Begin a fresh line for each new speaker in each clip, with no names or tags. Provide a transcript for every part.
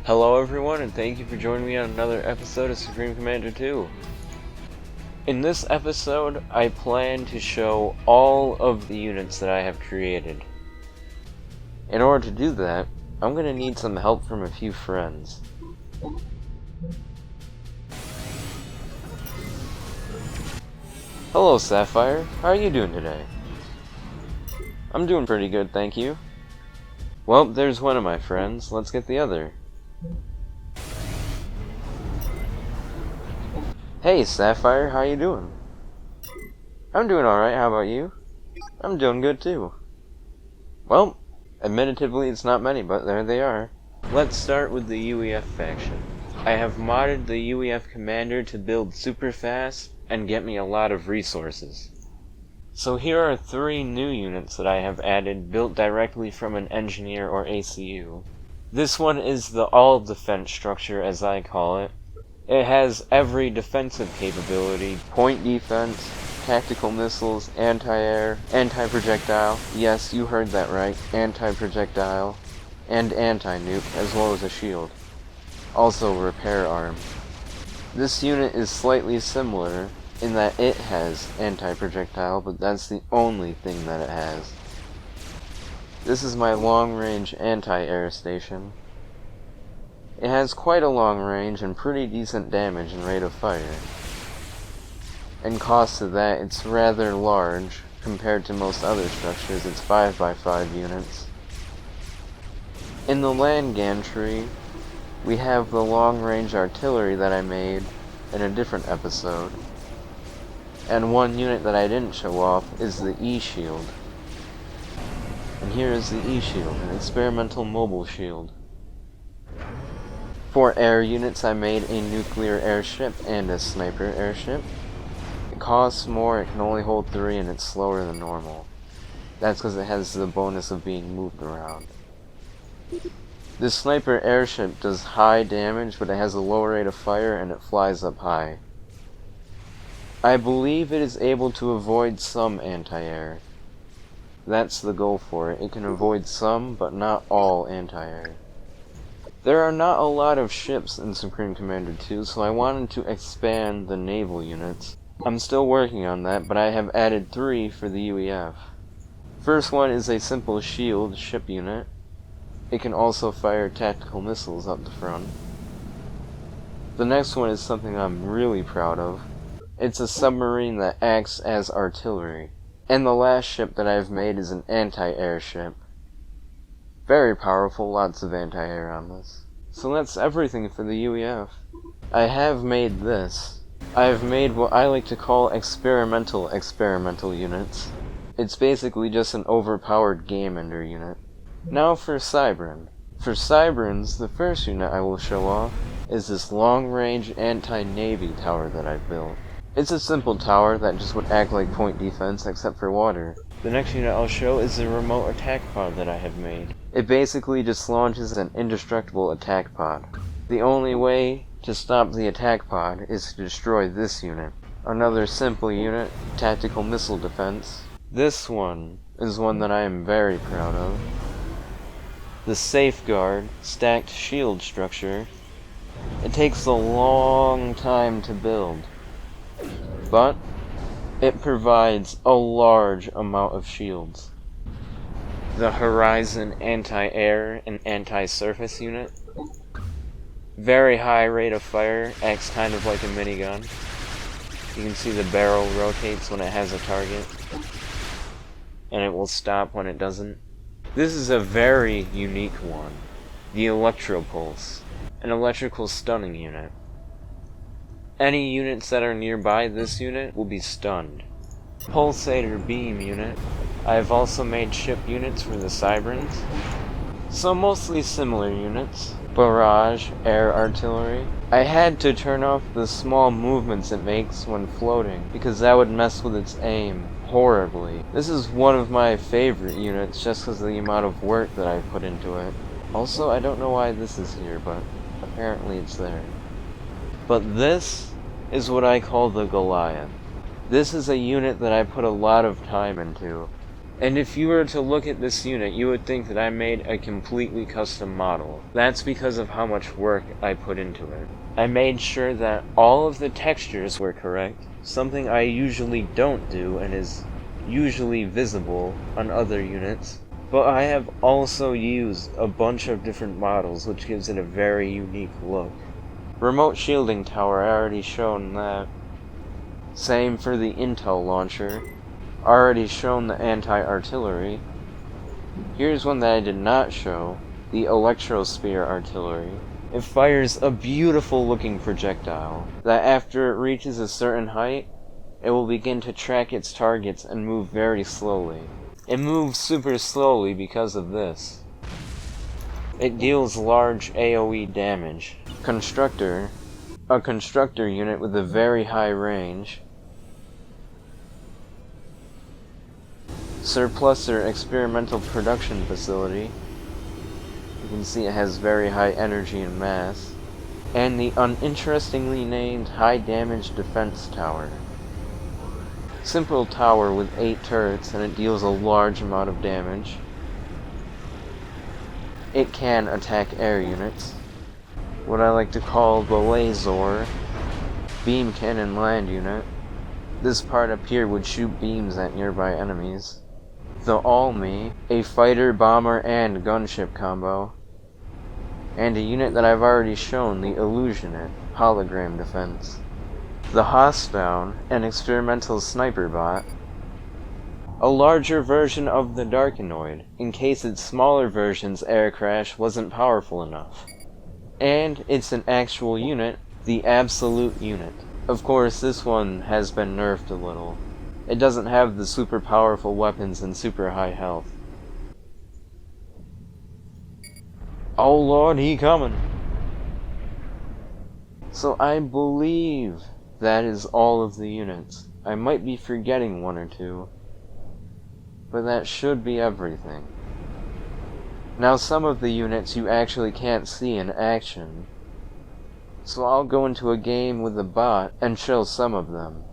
Hello everyone, and thank you for joining me on another episode of Supreme Commander 2. In this episode, I plan to show all of the units that I have created. In order to do that, I'm going to need some help from a few friends. Hello Sapphire, how are you doing today? I'm doing pretty good, thank you. Well, there's one of my friends, let's get the other. Hey Sapphire, how you doing? I'm doing alright, how about you? I'm doing good too. Well, admittedly it's not many, but there they are. Let's start with the UEF faction. I have modded the UEF commander to build super fast and get me a lot of resources. So here are 3 new units that I have added built directly from an engineer or ACU. This one is the all-defense structure, as I call it. It has every defensive capability: point defense, tactical missiles, anti-air, anti-projectile, yes, you heard that right, anti-projectile, and anti-nuke, as well as a shield. Also repair arm. This unit is slightly similar in that it has anti-projectile, but that's the only thing that it has. This is my long-range anti-air station. It has quite a long range and pretty decent damage and rate of fire. And cost of that, it's rather large compared to most other structures. It's 5x5 units. In the land gantry, we have the long-range artillery that I made in a different episode. And one unit that I didn't show off is the E-Shield. And here is the E-Shield, an experimental mobile shield. For air units, I made a nuclear airship and a sniper airship. It costs more, it can only hold 3, and it's slower than normal. That's because it has the bonus of being moved around. This sniper airship does high damage, but it has a low rate of fire and it flies up high. I believe it is able to avoid some anti-air. That's the goal for it. It can avoid some, but not all anti-air. There are not a lot of ships in Supreme Commander 2, so I wanted to expand the naval units. I'm still working on that, but I have added 3 for the UEF. First one is a simple shield ship unit. It can also fire tactical missiles up the front. The next one is something I'm really proud of. It's a submarine that acts as artillery. And the last ship that I've made is an anti-air ship. Very powerful, lots of anti-air on this. So that's everything for the UEF. I have made this. I have made what I like to call experimental units. It's basically just an overpowered game ender unit. Now for Cybran. For Cybrans, the first unit I will show off is this long-range anti-navy tower that I've built. It's a simple tower that just would act like point defense except for water. The next unit I'll show is the remote attack pod that I have made. It basically just launches an indestructible attack pod. The only way to stop the attack pod is to destroy this unit. Another simple unit, tactical missile defense. This one is one that I am very proud of. The Safeguard stacked shield structure. It takes a long time to build, but it provides a large amount of shields. The Horizon anti-air and anti-surface unit. Very high rate of fire, acts kind of like a minigun. You can see the barrel rotates when it has a target, and it will stop when it doesn't. This is a very unique one. The Electropulse, an electrical stunning unit. Any units that are nearby this unit will be stunned. Pulsator beam unit. I have also made ship units for the Cybrans. So mostly similar units. Barrage, air artillery. I had to turn off the small movements it makes when floating, because that would mess with its aim horribly. This is one of my favorite units just because of the amount of work that I've put into it. Also, I don't know why this is here, but apparently it's there. But this is what I call the Goliath. This is a unit that I put a lot of time into. And if you were to look at this unit, you would think that I made a completely custom model. That's because of how much work I put into it. I made sure that all of the textures were correct, something I usually don't do and is usually visible on other units. But I have also used a bunch of different models, which gives it a very unique look. Remote shielding tower, I already shown that. Same for the Intel launcher. Already shown the anti-artillery. Here's one that I did not show, the Electrosphere artillery. It fires a beautiful looking projectile that after it reaches a certain height, it will begin to track its targets and move very slowly. It moves super slowly because of this. It deals large AoE damage. Constructor, a constructor unit with a very high range. Surplusor experimental production facility. You can see it has very high energy and mass. And the uninterestingly named high damage defense tower. Simple tower with 8 turrets, and it deals a large amount of damage. It can attack air units. What I like to call the Lazor beam cannon land unit. This part up here would shoot beams at nearby enemies. The Almi, a fighter, bomber, and gunship combo. And a unit that I've already shown, the Illusionate, hologram defense. The Hostdown, an experimental sniper bot. A larger version of the Darkanoid, in case its smaller version's air crash wasn't powerful enough. And it's an actual unit, the Absolute unit. Of course, this one has been nerfed a little. It doesn't have the super powerful weapons and super high health. Oh lord, he coming! So I believe that is all of the units. I might be forgetting one or two, but that should be everything. Now some of the units you actually can't see in action, so I'll go into a game with a bot and show some of them,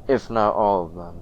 if not all of them.